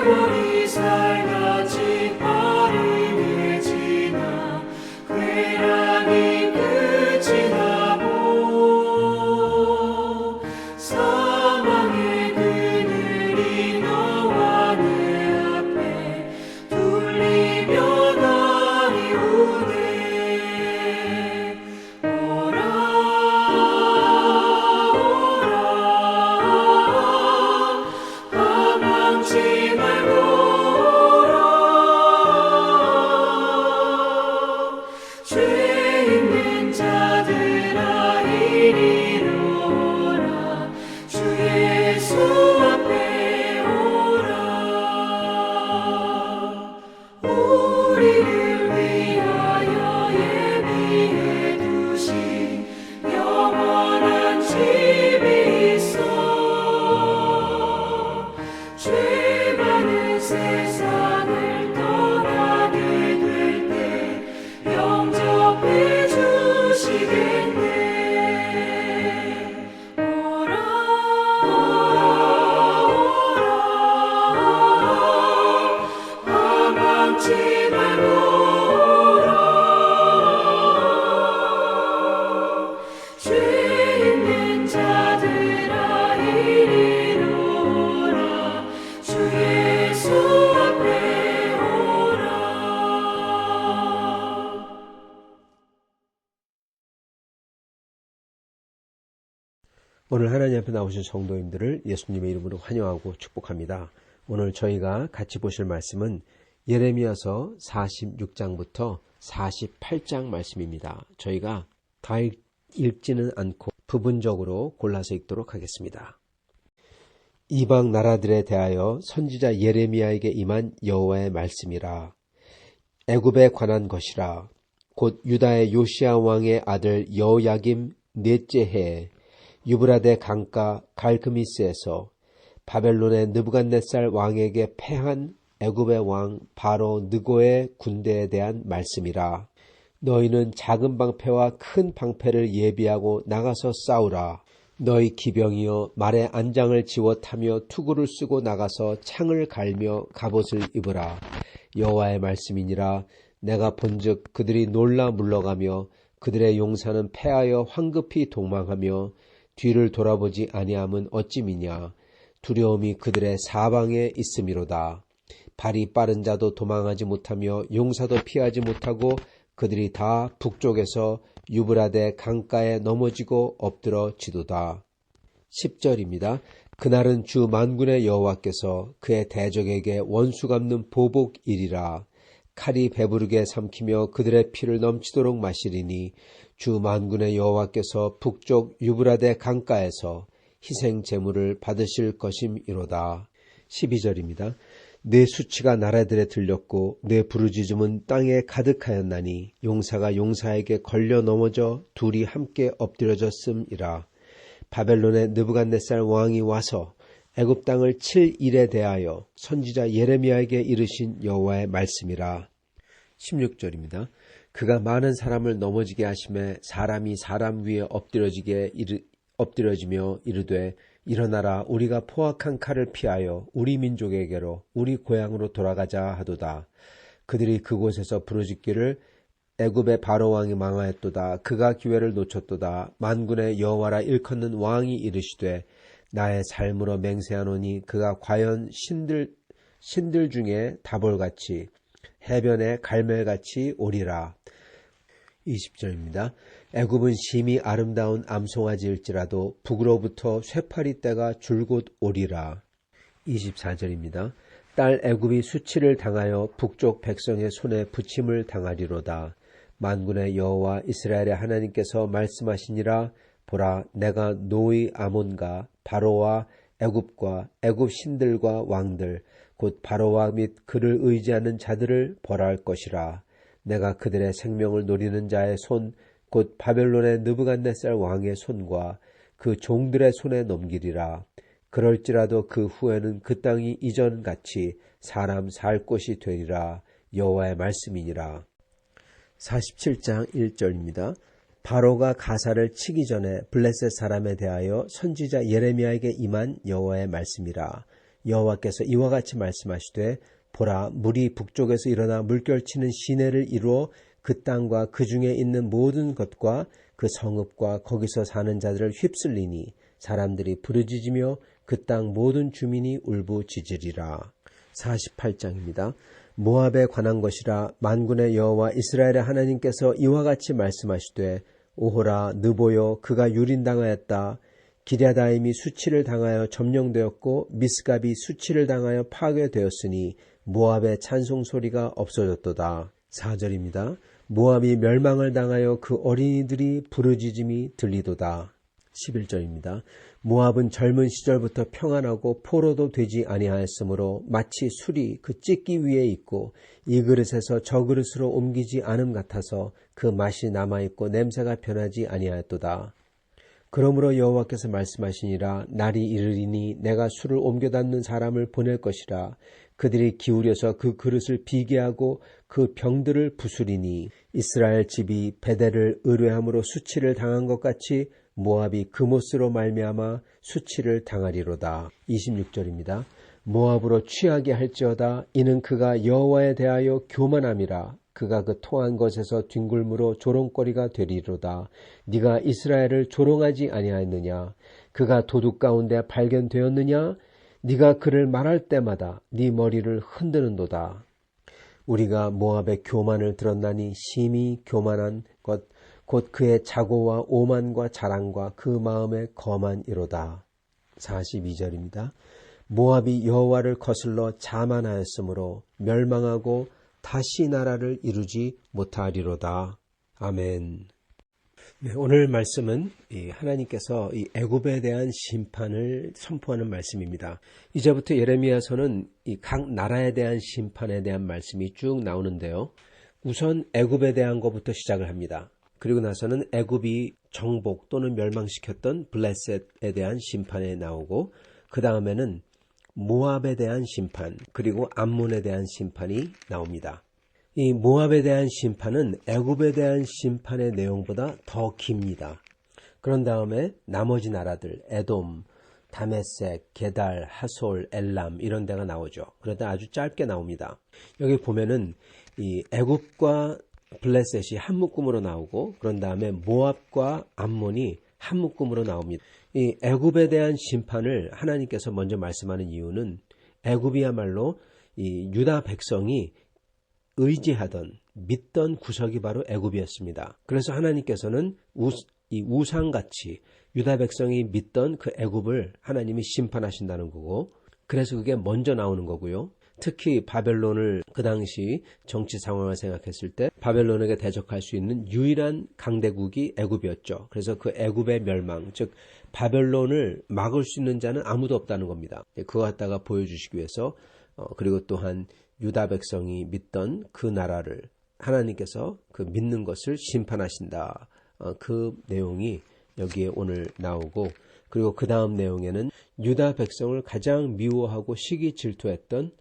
세월이 살같이 빠르게 지나 쾌락이 끝이 나고 사망의 그늘이 너와 내 앞에 둘리며 나이오네. 오라 망치 말고 오라. 죄 있는 자들아 이리로 오라. 주 예수 앞에 오라. 우리를 위하여 예비해 두신 영원한 집이 있어. 죄 많은 세상을 떠나게 될 때 영접해 주시겠네. 오라 오라 망치 말고 오라. 죄 있는 자들아 이리로 오라. 주 예수 앞에 오라. 오늘 하나님 앞에 나오신 성도님들을 예수님의 이름으로 환영하고 축복합니다. 오늘 저희가 같이 보실 말씀은 예레미야서 46장부터 48장 말씀입니다. 저희가 다 읽지는 않고 부분적으로 골라서 읽도록 하겠습니다. 이방 나라들에 대하여 선지자 예레미야에게 임한 여호와의 말씀이라. 애굽에 관한 것이라. 곧 유다의 요시야 왕의 아들 여호야김 넷째 해에 유브라데 강가 갈그미스에서 바벨론의 느부갓네살 왕에게 패한 애굽의 왕 바로 느고의 군대에 대한 말씀이라. 너희는 작은 방패와 큰 방패를 예비하고 나가서 싸우라. 너희 기병이여 말에 안장을 지워 타며 투구를 쓰고 나가서 창을 갈며 갑옷을 입으라. 여호와의 말씀이니라. 내가 본즉 그들이 놀라 물러가며 그들의 용사는 패하여 황급히 도망하며 뒤를 돌아보지 아니함은 어찌미냐. 두려움이 그들의 사방에 있음이로다. 발이 빠른 자도 도망하지 못하며 용사도 피하지 못하고 그들이 다 북쪽에서 유브라데 강가에 넘어지고 엎드러지도다. 10절입니다. 그날은 주 만군의 여호와께서 그의 대적에게 원수 갚는 보복일이라. 칼이 배부르게 삼키며 그들의 피를 넘치도록 마시리니 주 만군의 여호와께서 북쪽 유브라데 강가에서 희생 제물을 받으실 것임이로다. 12절입니다. 내 수치가 나라들에 들렸고 내 부르짖음은 땅에 가득하였나니 용사가 용사에게 걸려 넘어져 둘이 함께 엎드려졌음이라. 바벨론의 느부갓네살 왕이 와서 애굽 땅을 칠 일에 대하여 선지자 예레미야에게 이르신 여호와의 말씀이라. 16절입니다. 그가 많은 사람을 넘어지게 하심에 사람이 사람 위에 엎드려지며 이르되 일어나라. 우리가 포악한 칼을 피하여 우리 민족에게로 우리 고향으로 돌아가자 하도다. 그들이 그곳에서 부르짖기를 애굽의 바로 왕이 망하였도다. 그가 기회를 놓쳤도다. 만군의 여호와라 일컫는 왕이 이르시되 나의 삶으로 맹세하노니 그가 과연 신들 중에 다볼같이 해변의 갈멜같이 오리라. 20절입니다. 애굽은 심히 아름다운 암송아지일지라도 북으로부터 쇠파리 떼가 줄곧 오리라. 24절입니다. 딸 애굽이 수치를 당하여 북쪽 백성의 손에 부침을 당하리로다. 만군의 여호와 이스라엘의 하나님께서 말씀하시니라. 보라, 내가 노의 아몬과 바로와 애굽과 애굽 신들과 왕들 곧 바로와 및 그를 의지하는 자들을 벌할 것이라. 내가 그들의 생명을 노리는 자의 손 곧 바벨론의 느부갓네살 왕의 손과 그 종들의 손에 넘기리라. 그럴지라도 그 후에는 그 땅이 이전같이 사람 살 곳이 되리라. 여호와의 말씀이니라. 47장 1절입니다. 바로가 가사를 치기 전에 블레셋 사람에 대하여 선지자 예레미야에게 임한 여호와의 말씀이라. 여호와께서 이와 같이 말씀하시되 보라 물이 북쪽에서 일어나 물결치는 시내를 이루어 그 땅과 그 중에 있는 모든 것과 그 성읍과 거기서 사는 자들을 휩쓸리니 사람들이 부르짖으며 그 땅 모든 주민이 울부짖으리라. 48장입니다. 모압에 관한 것이라. 만군의 여호와 이스라엘의 하나님께서 이와 같이 말씀하시되 오호라 느보여 그가 유린당하였다. 기랴다임이 수치를 당하여 점령되었고 미스갑이 수치를 당하여 파괴되었으니 모압의 찬송소리가 없어졌도다. 4절입니다. 모압이 멸망을 당하여 그 어린이들이 부르짖음이 들리도다. 11절입니다. 모압은 젊은 시절부터 평안하고 포로도 되지 아니하였으므로 마치 술이 그 찢기 위에 있고 이 그릇에서 저 그릇으로 옮기지 않음 같아서 그 맛이 남아있고 냄새가 변하지 아니하였도다. 그러므로 여호와께서 말씀하시니라. 날이 이르리니 내가 술을 옮겨 담는 사람을 보낼 것이라. 그들이 기울여서 그 그릇을 비게 하고 그 병들을 부수리니 이스라엘 집이 베델을 의뢰함으로 수치를 당한 것 같이 모압이 그못으로 말미암아 수치를 당하리로다. 26절입니다. 모압으로 취하게 할지어다. 이는 그가 여호와에 대하여 교만함이라. 그가 그 토한 것에서 뒹굴므로 조롱거리가 되리로다. 네가 이스라엘을 조롱하지 아니하였느냐? 그가 도둑 가운데 발견되었느냐? 네가 그를 말할 때마다 네 머리를 흔드는도다. 우리가 모압의 교만을 들었나니 심히 교만한 것 곧 그의 자고와 오만과 자랑과 그 마음의 거만이로다. 42절입니다. 모압이 여호와를 거슬러 자만하였으므로 멸망하고 다시 나라를 이루지 못하리로다. 아멘. 네, 오늘 말씀은 하나님께서 이 애굽에 대한 심판을 선포하는 말씀입니다. 이제부터 예레미야서는 이 각 나라에 대한 심판에 대한 말씀이 쭉 나오는데요. 우선 애굽에 대한 것부터 시작을 합니다. 그리고 나서는 애굽이 정복 또는 멸망시켰던 블레셋에 대한 심판에 나오고 그 다음에는 모압에 대한 심판 그리고 암몬에 대한 심판이 나옵니다. 이 모압에 대한 심판은 애굽에 대한 심판의 내용보다 더 깁니다. 그런 다음에 나머지 나라들 에돔, 다메섹, 게달, 하솔, 엘람 이런 데가 나오죠. 그런데 아주 짧게 나옵니다. 여기 보면은 이 애굽과 블레셋이 한 묶음으로 나오고 그런 다음에 모압과 암몬이 한 묶음으로 나옵니다. 이 애굽에 대한 심판을 하나님께서 먼저 말씀하는 이유는 애굽이야말로 이 유다 백성이 의지하던 믿던 구석이 바로 애굽이었습니다. 그래서 하나님께서는 이 우상같이 유다 백성이 믿던 그 애굽을 하나님이 심판하신다는 거고 그래서 그게 먼저 나오는 거고요. 특히 바벨론을 그 당시 정치 상황을 생각했을 때 바벨론에게 대적할 수 있는 유일한 강대국이 애굽이었죠. 그래서 그 애굽의 멸망, 즉 바벨론을 막을 수 있는 자는 아무도 없다는 겁니다. 그거 갖다가 보여주시기 위해서 그리고 또한 유다 백성이 믿던 그 나라를 하나님께서 그 믿는 것을 심판하신다. 그 내용이 여기에 오늘 나오고 그리고 그 다음 내용에는 유다 백성을 가장 미워하고 시기 질투했던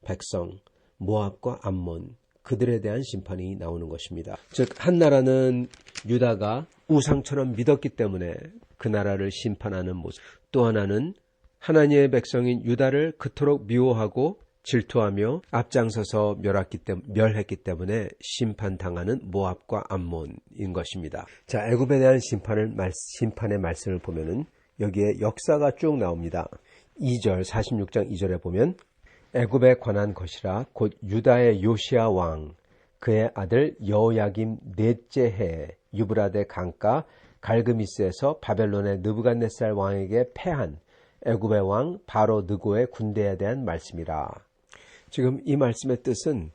백성, 모압과 암몬, 그들에 대한 심판이 나오는 것입니다. 즉, 한 나라는 유다가 우상처럼 믿었기 때문에 그 나라를 심판하는 모습. 또 하나는 하나님의 백성인 유다를 그토록 미워하고 질투하며 앞장서서 멸했기 때문에 심판당하는 모압과 암몬인 것입니다. 자, 애굽에 대한 심판의 말씀을 보면은 여기에 역사가 쭉 나옵니다. 2절, 46장 2절에 보면 애굽에 관한 것이라 곧 유다의 요시야 왕 그의 아들 여호야김 넷째 해에 유브라데 강가 갈그미스에서 바벨론의 느부갓네살 왕에게 패한 애굽의 왕 바로 느고의 군대에 대한 말씀이라. 지금 이 말씀의 뜻은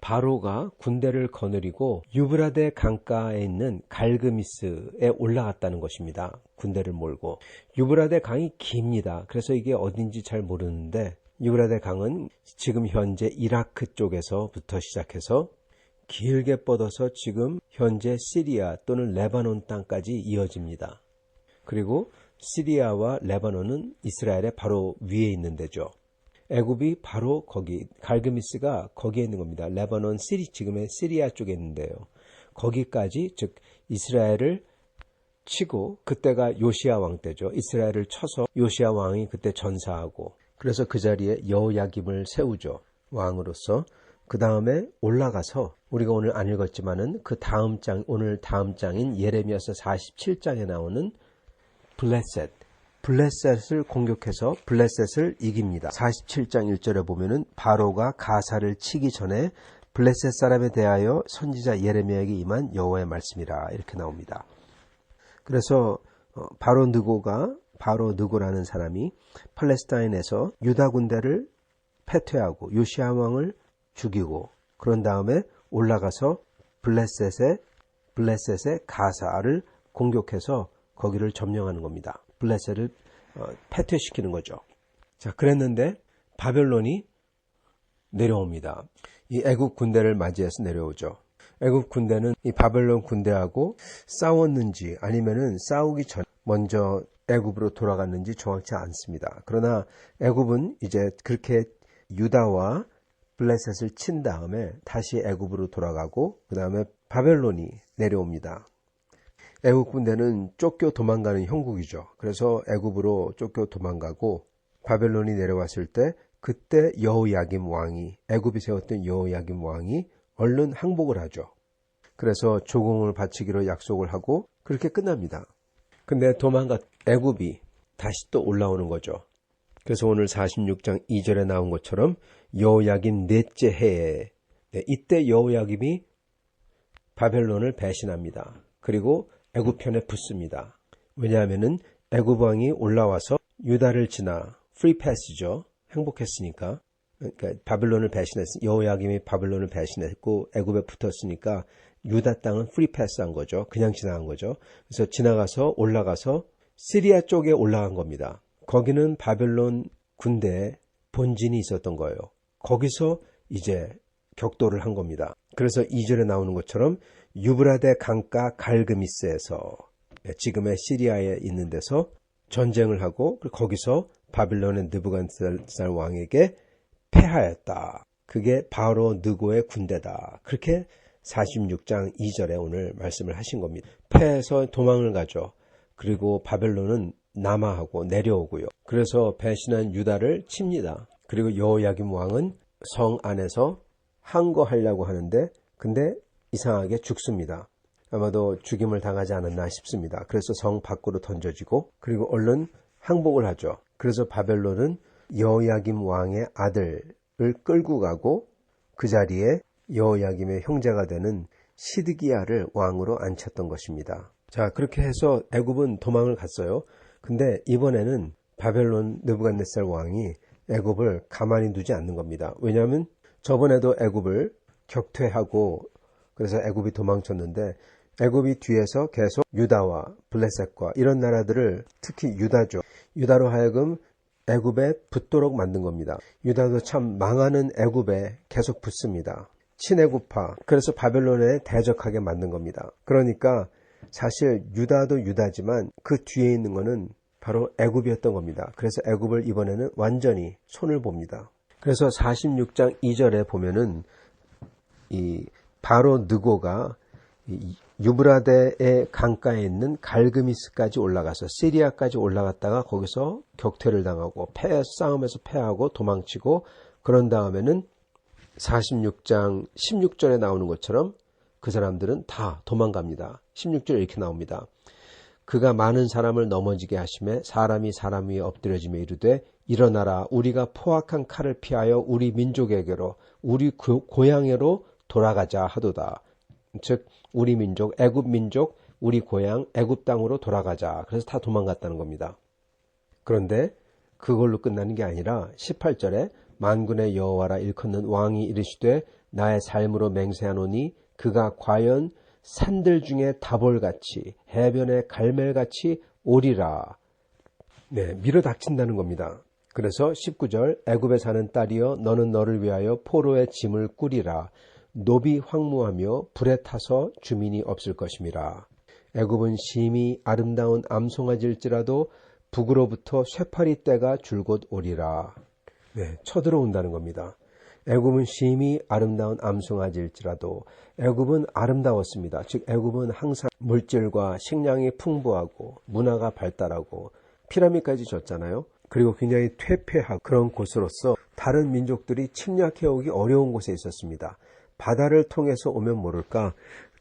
바로가 군대를 거느리고 유브라데 강가에 있는 갈그미스에 올라갔다는 것입니다. 군대를 몰고. 유브라데 강이 깁니다. 그래서 이게 어딘지 잘 모르는데 유브라데 강은 지금 현재 이라크 쪽에서부터 시작해서 길게 뻗어서 지금 현재 시리아 또는 레바논 땅까지 이어집니다. 그리고 시리아와 레바논은 이스라엘의 바로 위에 있는 데죠. 애굽이 바로 거기 갈그미스가 거기에 있는 겁니다. 레바논 지금의 시리아 쪽에 있는데요. 거기까지 즉 이스라엘을 치고 그때가 요시야 왕 때죠. 이스라엘을 쳐서 요시야 왕이 그때 전사하고 그래서 그 자리에 여호야김을 세우죠. 왕으로서. 그 다음에 올라가서 우리가 오늘 안 읽었지만은 그 다음 장, 오늘 다음 장인 예레미야서 47장에 나오는 블레셋을 공격해서 블레셋을 이깁니다. 47장 1절에 보면은 바로가 가사를 치기 전에 블레셋 사람에 대하여 선지자 예레미야에게 임한 여호와의 말씀이라 이렇게 나옵니다. 그래서 바로 느고라는 사람이 팔레스타인에서 유다 군대를 패퇴하고 요시야 왕을 죽이고 그런 다음에 올라가서 블레셋의 가사를 공격해서 거기를 점령하는 겁니다. 블레셋을 패퇴시키는 거죠. 자, 그랬는데 바벨론이 내려옵니다. 이 애굽 군대를 맞이해서 내려오죠. 애굽 군대는 이 바벨론 군대하고 싸웠는지 아니면은 싸우기 전 먼저 애굽으로 돌아갔는지 정확치 않습니다. 그러나 애굽은 이제 그렇게 유다와 블레셋을 친 다음에 다시 애굽으로 돌아가고 그 다음에 바벨론이 내려옵니다. 애굽 군대는 쫓겨 도망가는 형국이죠. 그래서 애굽으로 쫓겨 도망가고 바벨론이 내려왔을 때 그때 여호야김 왕이 애굽이 세웠던 여호야김 왕이 얼른 항복을 하죠. 그래서 조공을 바치기로 약속을 하고 그렇게 끝납니다. 근데 애굽이 다시 또 올라오는 거죠. 그래서 오늘 46장 2절에 나온 것처럼 여호야김 넷째 해에 이때 여호야김이 바벨론을 배신합니다. 그리고 애굽 편에 붙습니다. 왜냐하면은 애굽 왕이 올라와서 유다를 지나 프리 패스죠. 행복했으니까. 그러니까 바벨론을 여호야김이 바벨론을 배신했고 애굽에 붙었으니까 유다 땅은 프리 패스한 거죠. 그냥 지나간 거죠. 그래서 지나가서 올라가서 시리아 쪽에 올라간 겁니다. 거기는 바벨론 군대에 본진이 있었던 거예요. 거기서 이제 격돌을 한 겁니다. 그래서 2절에 나오는 것처럼 유브라데 강가 갈그미스에서 지금의 시리아에 있는 데서 전쟁을 하고 거기서 바벨론의 느부갓네살 왕에게 패하였다. 그게 바로 느고의 군대다. 그렇게 46장 2절에 오늘 말씀을 하신 겁니다. 패해서 도망을 가죠. 그리고 바벨론은 남하하고 내려오고요. 그래서 배신한 유다를 칩니다. 그리고 여호야김 왕은 성 안에서 항거하려고 하는데 근데 이상하게 죽습니다. 아마도 죽임을 당하지 않았나 싶습니다. 그래서 성 밖으로 던져지고 그리고 얼른 항복을 하죠. 그래서 바벨론은 여호야김 왕의 아들을 끌고 가고 그 자리에 여호야김의 형제가 되는 시드기야를 왕으로 앉혔던 것입니다. 자, 그렇게 해서 애굽은 도망을 갔어요. 근데 이번에는 바벨론 느부갓네살 왕이 애굽을 가만히 두지 않는 겁니다. 왜냐하면 저번에도 애굽을 격퇴하고 그래서 애굽이 도망쳤는데 애굽이 뒤에서 계속 유다와 블레셋과 이런 나라들을 특히 유다로 하여금 애굽에 붙도록 만든 겁니다. 유다도 참 망하는 애굽에 계속 붙습니다. 친애굽파. 그래서 바벨론에 대적하게 만든 겁니다. 그러니까 사실 유다도 유다지만 그 뒤에 있는 거는 바로 애굽이었던 겁니다. 그래서 애굽을 이번에는 완전히 손을 봅니다. 그래서 46장 2절에 보면은 이 바로 느고가 유브라데의 강가에 있는 갈그미스까지 올라가서 시리아까지 올라갔다가 거기서 격퇴를 당하고 싸움에서 패하고 도망치고 그런 다음에는 46장 16절에 나오는 것처럼 그 사람들은 다 도망갑니다. 16절에 이렇게 나옵니다. 그가 많은 사람을 넘어지게 하심에 사람이 사람 위에 엎드려지며 이르되 일어나라 우리가 포악한 칼을 피하여 우리 민족에게로 우리 고향으로 돌아가자 하도다. 즉 우리 민족 애굽 민족 우리 고향 애굽 땅으로 돌아가자. 그래서 다 도망갔다는 겁니다. 그런데 그걸로 끝나는 게 아니라 18절에 만군의 여호와라 일컫는 왕이 이르시되 나의 삶으로 맹세하노니 그가 과연 산들 중에 다볼같이 해변의 갈멜같이 오리라. 밀어닥친다는 겁니다. 그래서 19절 애굽에 사는 딸이여 너는 너를 위하여 포로의 짐을 꾸리라. 노비 황무하며 불에 타서 주민이 없을 것임이라. 애굽은 심히 아름다운 암송아지일지라도 북으로부터 쇠파리 떼가 줄곧 오리라. 쳐들어온다는 겁니다. 애굽은 심히 아름다운 암송아지일지라도 애굽은 아름다웠습니다. 즉 애굽은 항상 물질과 식량이 풍부하고 문화가 발달하고 피라미드까지 졌잖아요. 그리고 굉장히 퇴폐하고 그런 곳으로서 다른 민족들이 침략해오기 어려운 곳에 있었습니다. 바다를 통해서 오면 모를까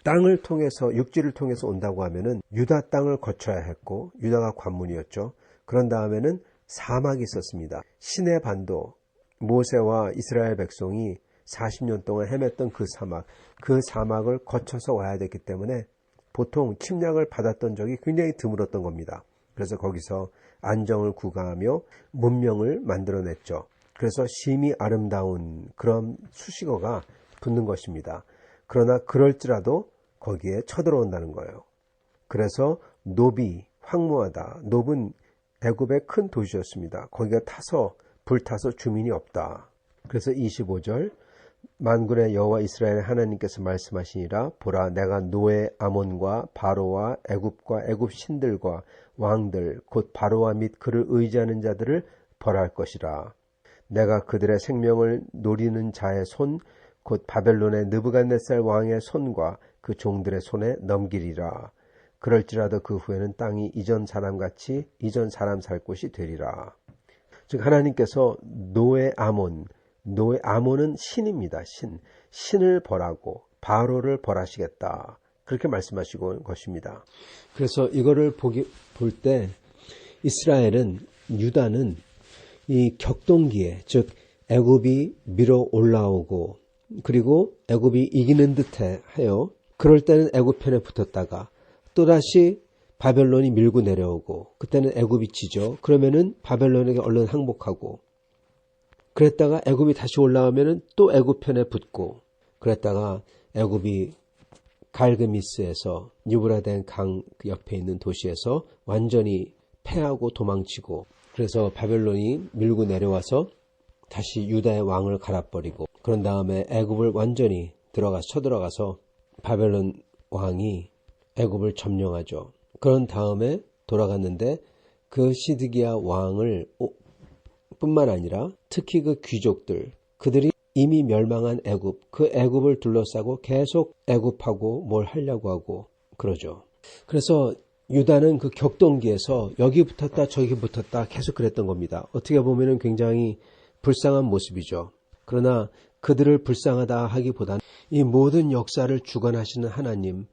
땅을 통해서 육지를 통해서 온다고 하면은 유다 땅을 거쳐야 했고 유다가 관문이었죠. 그런 다음에는 사막이 있었습니다. 시내 반도 모세와 이스라엘 백성이 40년 동안 헤맸던 그 사막을 거쳐서 와야 됐기 때문에 보통 침략을 받았던 적이 굉장히 드물었던 겁니다. 그래서 거기서 안정을 구가하며 문명을 만들어냈죠. 그래서 심히 아름다운 그런 수식어가 붙는 것입니다. 그러나 그럴지라도 거기에 쳐들어온다는 거예요. 그래서 노비, 황무하다. 노브는 애굽의 큰 도시였습니다. 거기가 불타서 주민이 없다. 그래서 25절 만군의 여호와 이스라엘 하나님께서 말씀하시니라 보라 내가 노의 아몬과 바로와 애굽과 애굽 신들과 왕들 곧 바로와 및 그를 의지하는 자들을 벌할 것이라. 내가 그들의 생명을 노리는 자의 손 곧 바벨론의 느부갓네살 왕의 손과 그 종들의 손에 넘기리라. 그럴지라도 그 후에는 땅이 이전 사람같이 이전 사람 살 곳이 되리라. 즉 하나님께서 노의 아몬은 신입니다. 신을 벌하고 바로를 벌하시겠다. 그렇게 말씀하시고 것입니다. 그래서 이거를 볼 때 유다는 이 격동기에 즉 애굽이 밀어 올라오고 그리고 애굽이 이기는 듯해 하여 그럴 때는 애굽 편에 붙었다가 또다시 바벨론이 밀고 내려오고 그때는 애굽이 지죠. 그러면은 바벨론에게 얼른 항복하고 그랬다가 애굽이 다시 올라오면은 또 애굽 편에 붙고 그랬다가 애굽이 갈그미스에서 유브라덴 강 옆에 있는 도시에서 완전히 패하고 도망치고 그래서 바벨론이 밀고 내려와서 다시 유다의 왕을 갈아버리고 그런 다음에 애굽을 완전히 쳐들어가서 바벨론 왕이 애굽을 점령하죠. 그런 다음에 돌아갔는데 그 시드기야 왕을 뿐만 아니라 특히 그 귀족들 그들이 이미 멸망한 그 애굽을 둘러싸고 계속 애굽하고 뭘 하려고 하고 그러죠. 그래서 유다는 그 격동기에서 여기 붙었다 저기 붙었다 계속 그랬던 겁니다. 어떻게 보면 굉장히 불쌍한 모습이죠. 그러나 그들을 불쌍하다 하기보다는 이 모든 역사를 주관하시는 하나님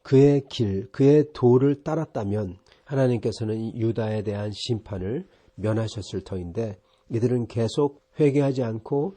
그의 길, 그의 도를 따랐다면 하나님께서는 유다에 대한 심판을 면하셨을 터인데 이들은 계속 회개하지 않고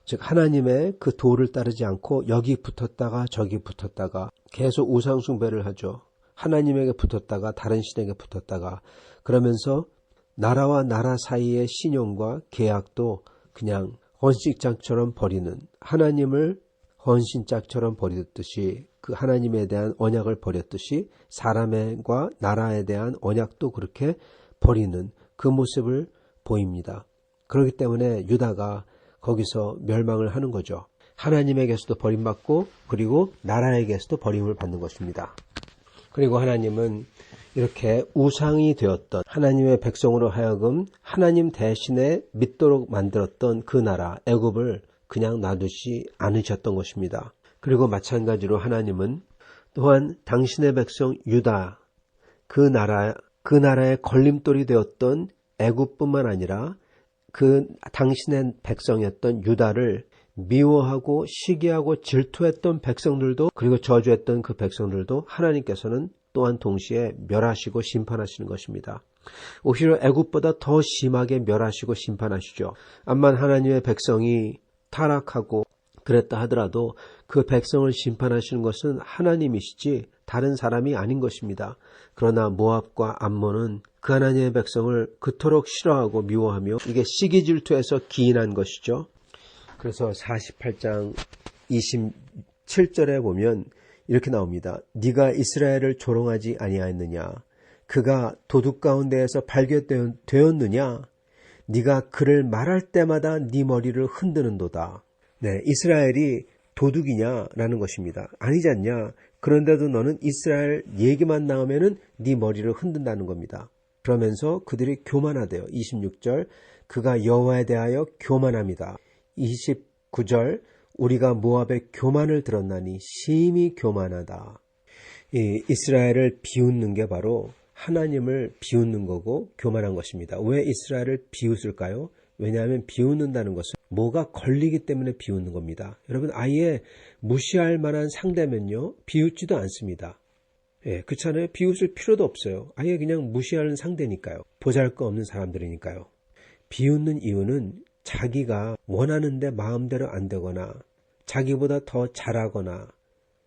즉 하나님의 그 도를 따르지 않고 여기 붙었다가 저기 붙었다가 계속 우상숭배를 하죠. 하나님에게 붙었다가 다른 신에게 붙었다가 그러면서 나라와 나라 사이의 신용과 계약도 그냥 헌신짝처럼 버리는 하나님을 헌신짝처럼 버리듯이 그 하나님에 대한 언약을 버렸듯이 사람과 나라에 대한 언약도 그렇게 버리는 그 모습을 보입니다. 그렇기 때문에 유다가 거기서 멸망을 하는 거죠. 하나님에게서도 버림받고 그리고 나라에게서도 버림을 받는 것입니다. 그리고 하나님은 이렇게 우상이 되었던 하나님의 백성으로 하여금 하나님 대신에 믿도록 만들었던 그 나라 애굽을 그냥 놔두지 않으셨던 것입니다. 그리고 마찬가지로 하나님은 또한 당신의 백성 유다 그 나라의 걸림돌이 되었던 애굽뿐만 아니라 그 당신의 백성이었던 유다를 미워하고 시기하고 질투했던 백성들도 그리고 저주했던 그 백성들도 하나님께서는 또한 동시에 멸하시고 심판하시는 것입니다. 오히려 애굽보다 더 심하게 멸하시고 심판하시죠. 암만 하나님의 백성이 타락하고 그랬다 하더라도 그 백성을 심판하시는 것은 하나님이시지 다른 사람이 아닌 것입니다. 그러나 모압과 암몬은 그 하나님의 백성을 그토록 싫어하고 미워하며 이게 시기 질투에서 기인한 것이죠. 그래서 48장 27절에 보면 이렇게 나옵니다. 네가 이스라엘을 조롱하지 아니하였느냐? 그가 도둑 가운데에서 발견되었느냐? 네가 그를 말할 때마다 네 머리를 흔드는도다. 네, 이스라엘이 도둑이냐라는 것입니다. 아니지 않냐? 그런데도 너는 이스라엘 얘기만 나오면은 네 머리를 흔든다는 겁니다. 그러면서 그들이 교만하대요. 26절 그가 여호와에 대하여 교만합니다. 29절 우리가 모압의 교만을 들었나니 심히 교만하다. 이 이스라엘을 비웃는 게 바로 하나님을 비웃는 거고 교만한 것입니다. 왜 이스라엘을 비웃을까요? 왜냐하면 비웃는다는 것은 뭐가 걸리기 때문에 비웃는 겁니다. 여러분, 아예 무시할 만한 상대면요 비웃지도 않습니다. 그렇잖아요. 비웃을 필요도 없어요. 아예 그냥 무시하는 상대니까요. 보잘것없는 사람들이니까요. 비웃는 이유는 자기가 원하는데 마음대로 안 되거나 자기보다 더 잘하거나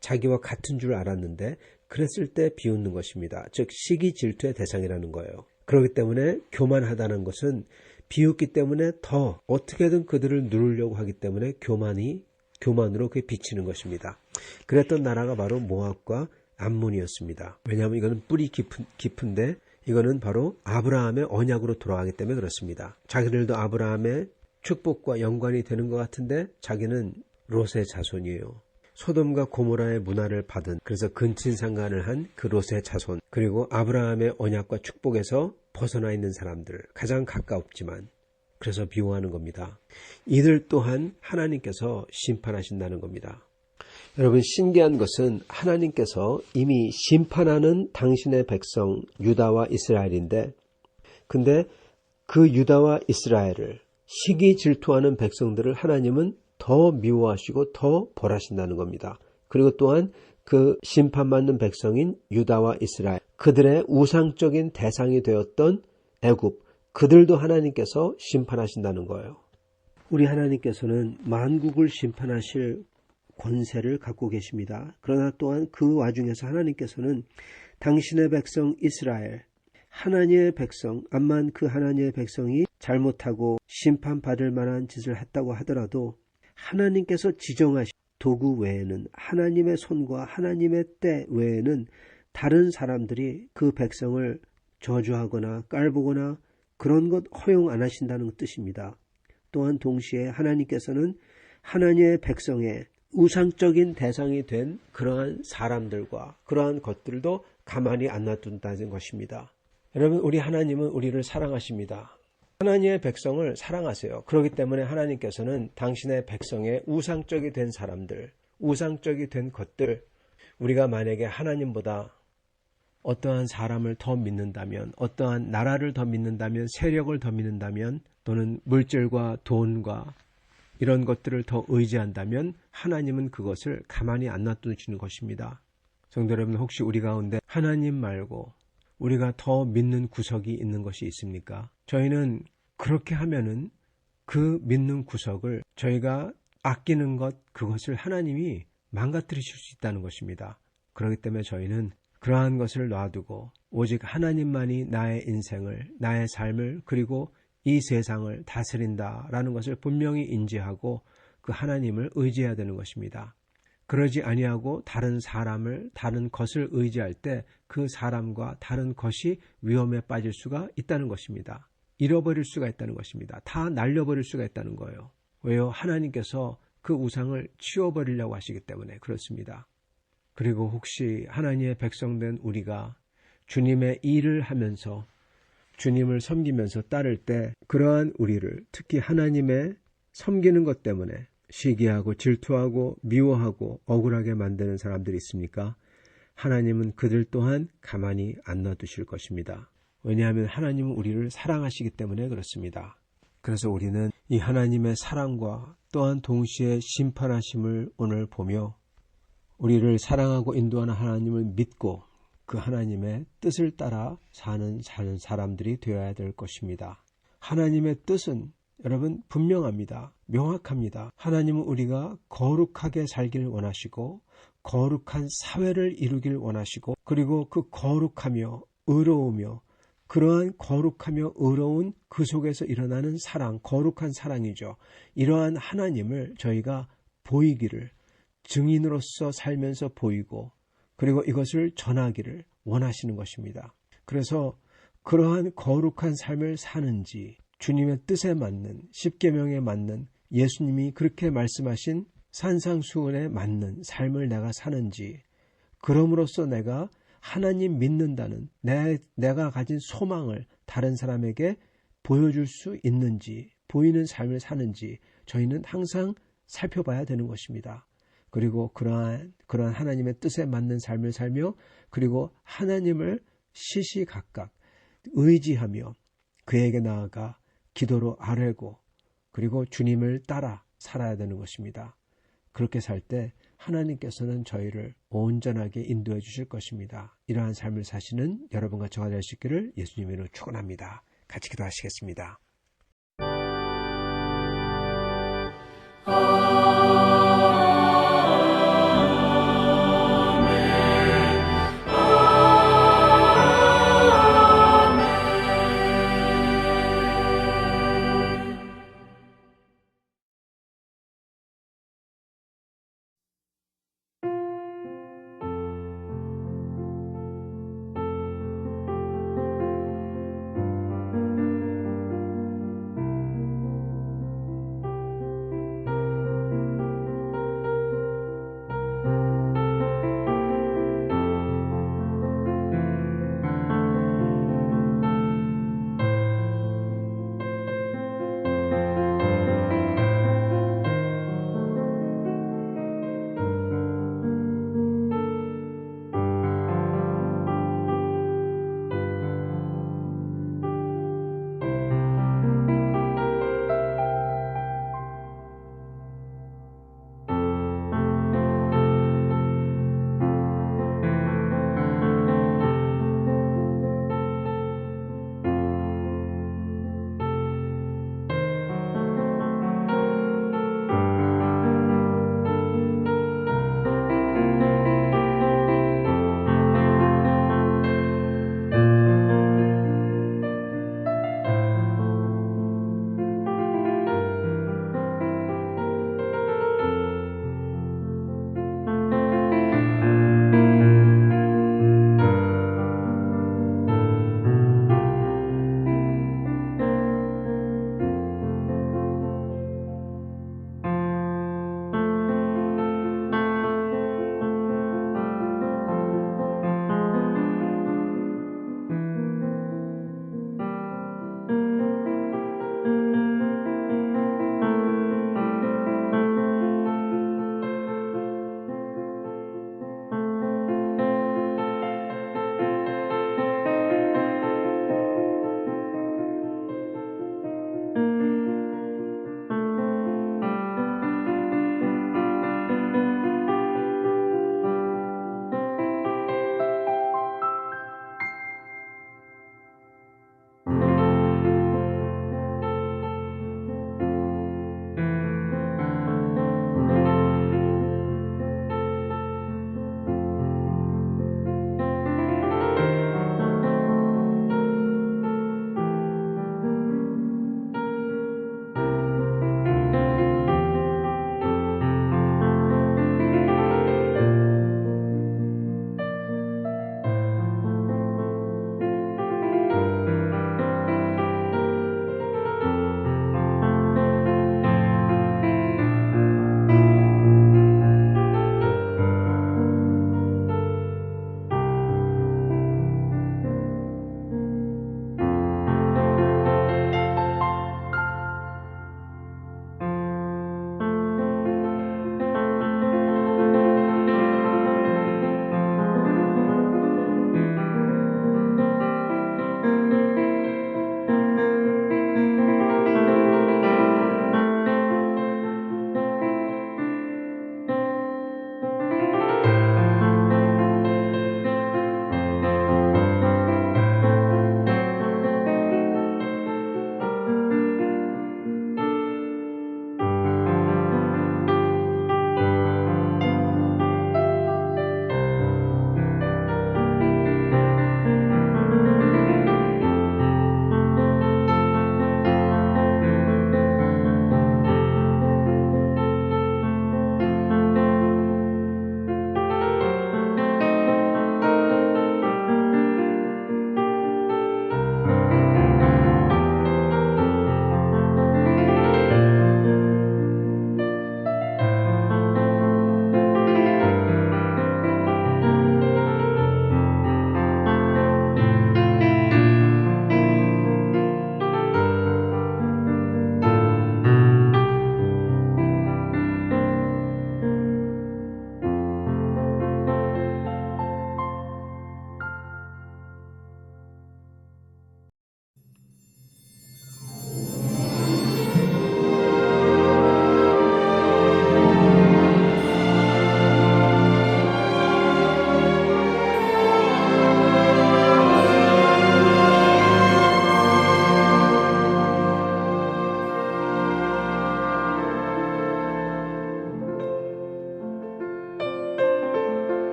자기와 같은 줄 알았는데 그랬을 때 비웃는 것입니다. 즉 시기 질투의 대상이라는 거예요. 그렇기 때문에 교만하다는 것은 비웃기 때문에 더 어떻게든 그들을 누르려고 하기 때문에 교만으로 그게 비치는 것입니다. 그랬던 나라가 바로 모압과 암몬이었습니다. 왜냐하면 이거는 뿌리 깊은데 이거는 바로 아브라함의 언약으로 돌아가기 때문에 그렇습니다. 자기들도 아브라함의 축복과 연관이 되는 것 같은데 자기는 롯의 자손이에요. 소돔과 고모라의 문화를 받은, 그래서 근친상간을 한 그 롯의 자손, 그리고 아브라함의 언약과 축복에서 벗어나 있는 사람들, 가장 가깝지만 그래서 미워하는 겁니다. 이들 또한 하나님께서 심판하신다는 겁니다. 여러분, 신기한 것은 하나님께서 이미 심판하는 당신의 백성 유다와 이스라엘인데, 근데 그 유다와 이스라엘을 시기 질투하는 백성들을 하나님은 더 미워하시고 더 벌하신다는 겁니다. 그리고 또한 그 심판받는 백성인 유다와 이스라엘, 그들의 우상적인 대상이 되었던 애굽, 그들도 하나님께서 심판하신다는 거예요. 우리 하나님께서는 만국을 심판하실 권세를 갖고 계십니다. 그러나 또한 그 와중에서 하나님께서는 당신의 백성 이스라엘, 하나님의 백성, 암만 그 하나님의 백성이 잘못하고 심판받을 만한 짓을 했다고 하더라도 하나님께서 지정하신 도구 외에는, 하나님의 손과 하나님의 때 외에는 다른 사람들이 그 백성을 저주하거나 깔보거나 그런 것 허용 안 하신다는 뜻입니다. 또한 동시에 하나님께서는 하나님의 백성의 우상적인 대상이 된 그러한 사람들과 그러한 것들도 가만히 안 놔둔다는 것입니다. 여러분, 우리 하나님은 우리를 사랑하십니다. 하나님의 백성을 사랑하세요. 그렇기 때문에 하나님께서는 당신의 백성의 우상적이 된 사람들, 우상적이 된 것들, 우리가 만약에 하나님보다 어떠한 사람을 더 믿는다면, 어떠한 나라를 더 믿는다면, 세력을 더 믿는다면, 또는 물질과 돈과 이런 것들을 더 의지한다면 하나님은 그것을 가만히 안 놔두시는 것입니다. 성도 여러분, 혹시 우리 가운데 하나님 말고 우리가 더 믿는 구석이 있는 것이 있습니까? 저희는 그렇게 하면은 그 믿는 구석을 저희가 아끼는 것, 그것을 하나님이 망가뜨리실 수 있다는 것입니다. 그렇기 때문에 저희는 그러한 것을 놔두고 오직 하나님만이 나의 인생을, 나의 삶을, 그리고 이 세상을 다스린다라는 것을 분명히 인지하고 그 하나님을 의지해야 되는 것입니다. 그러지 아니하고 다른 사람을, 다른 것을 의지할 때 그 사람과 다른 것이 위험에 빠질 수가 있다는 것입니다. 잃어버릴 수가 있다는 것입니다. 다 날려버릴 수가 있다는 거예요. 왜요? 하나님께서 그 우상을 치워버리려고 하시기 때문에 그렇습니다. 그리고 혹시 하나님의 백성된 우리가 주님의 일을 하면서 주님을 섬기면서 따를 때 그러한 우리를, 특히 하나님의 섬기는 것 때문에 시기하고 질투하고 미워하고 억울하게 만드는 사람들이 있습니까? 하나님은 그들 또한 가만히 안 놔두실 것입니다. 왜냐하면 하나님은 우리를 사랑하시기 때문에 그렇습니다. 그래서 우리는 이 하나님의 사랑과 또한 동시에 심판하심을 오늘 보며 우리를 사랑하고 인도하는 하나님을 믿고 그 하나님의 뜻을 따라 사는 사람들이 되어야 될 것입니다. 하나님의 뜻은 여러분 분명합니다. 명확합니다. 하나님은 우리가 거룩하게 살길 원하시고 거룩한 사회를 이루길 원하시고, 그리고 그 거룩하며 의로우며 그러한 거룩하며 의로운 그 속에서 일어나는 사랑, 거룩한 사랑이죠. 이러한 하나님을 저희가 보이기를, 증인으로서 살면서 보이고 그리고 이것을 전하기를 원하시는 것입니다. 그래서 그러한 거룩한 삶을 사는지, 주님의 뜻에 맞는, 십계명에 맞는, 예수님이 그렇게 말씀하신 산상수훈에 맞는 삶을 내가 사는지, 그럼으로써 내가 하나님 믿는다는 내가 가진 소망을 다른 사람에게 보여줄 수 있는지, 보이는 삶을 사는지 저희는 항상 살펴봐야 되는 것입니다. 그리고 그러한 하나님의 뜻에 맞는 삶을 살며, 그리고 하나님을 시시각각 의지하며 그에게 나아가 기도로 아뢰고 그리고 주님을 따라 살아야 되는 것입니다. 그렇게 살 때 하나님께서는 저희를 온전하게 인도해 주실 것입니다. 이러한 삶을 사시는 여러분과 저가 될 수 있기를 예수님의 이름으로 축원합니다. 같이 기도하시겠습니다.